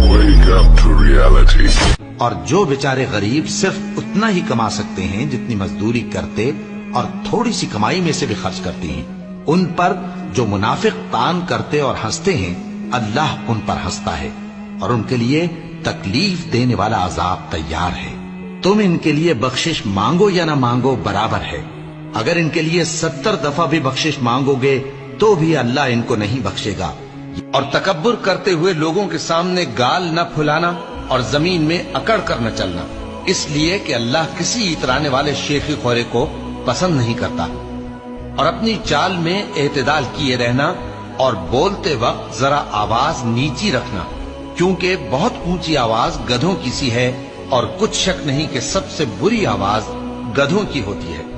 Wake up to reality. اور جو بیچارے غریب صرف اتنا ہی کما سکتے ہیں جتنی مزدوری کرتے اور تھوڑی سی کمائی میں سے بھی خرچ کرتے ہیں، ان پر جو منافق تان کرتے اور ہنستے ہیں، اللہ ان پر ہنستا ہے اور ان کے لیے تکلیف دینے والا عذاب تیار ہے۔ تم ان کے لیے بخشش مانگو یا نہ مانگو برابر ہے، اگر ان کے لیے 70 دفعہ بھی بخشش مانگو گے تو بھی اللہ ان کو نہیں بخشے گا۔ اور تکبر کرتے ہوئے لوگوں کے سامنے گال نہ پھلانا اور زمین میں اکڑ کر نہ چلنا، اس لیے کہ اللہ کسی اترانے والے شیخی خورے کو پسند نہیں کرتا۔ اور اپنی چال میں اعتدال کیے رہنا اور بولتے وقت ذرا آواز نیچی رکھنا، کیونکہ بہت اونچی آواز گدھوں کی سی ہے اور کچھ شک نہیں کہ سب سے بری آواز گدھوں کی ہوتی ہے۔